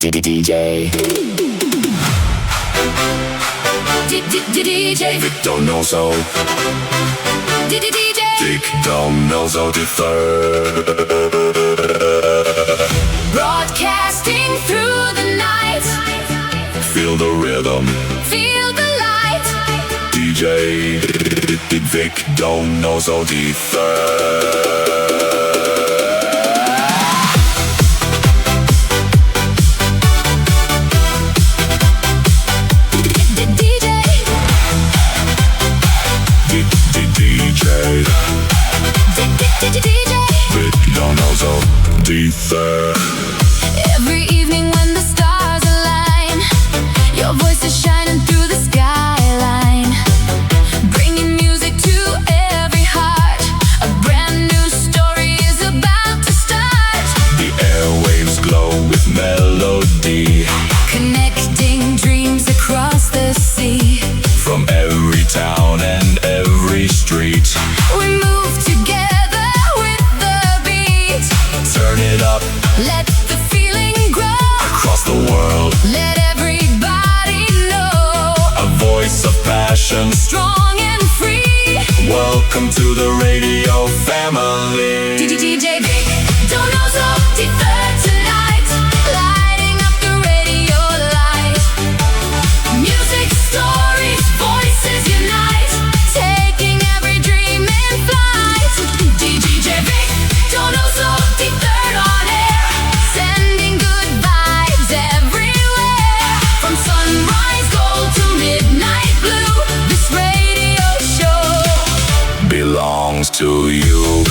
DJ DjVicDonoso DjVicDonosoIII. Broadcasting through the night. Feel the rhythm, Feel the light. DjVicDonosoIII. DjVicDonosoIII. Every evening when the stars align, your voice is shining through the skyline, bringing music to every heart. A brand new story is about to start. The airwaves glow with melody, Connecting dreams across the sea. from every town and every street. We move together with the beat. Turn it up Let the feeling grow. across the world. Let everybody know. A voice of passion. Strong and free. Welcome to the radio family. DjVicDonosoIII tonight, lighting up the radio light. Music, stories, voices unite, taking every dream in flight. DjVicDonosoIII on air, sending good vibes everywhere. From sunrise gold to midnight blue, this radio show Belongs to you.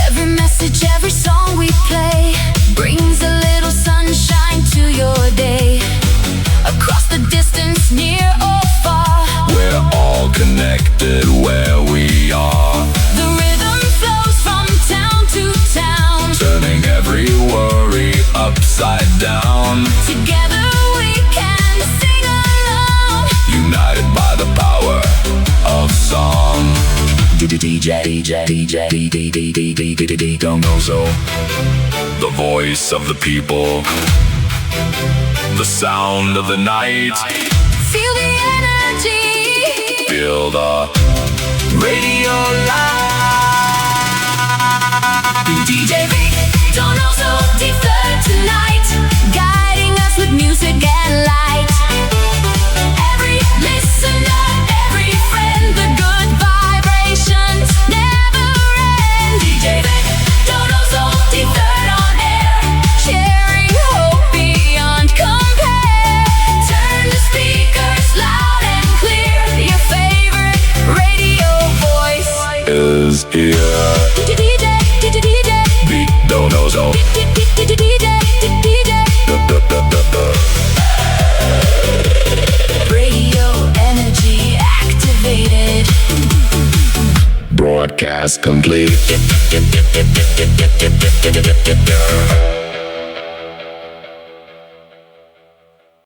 Every message, every song we play brings a little sunshine to your day. Across the distance, near or far, We're all connected where we are, the rhythm flows from town to town. turning every worry upside down. Together we can sing along. United by the power of song. DjVicDonoso, the voice of the people, the sound of the night. Feel the energy. Feel the radio light. DjVicDonosoIII tonight, guiding us with music and light. Every listener, every friend, the good vibrations never end. DjVicDonosoIII on air, sharing hope beyond compare. Turn the speakers loud and clear. Your favorite radio voice Is here. Donoso. Radio energy activated. Broadcast complete.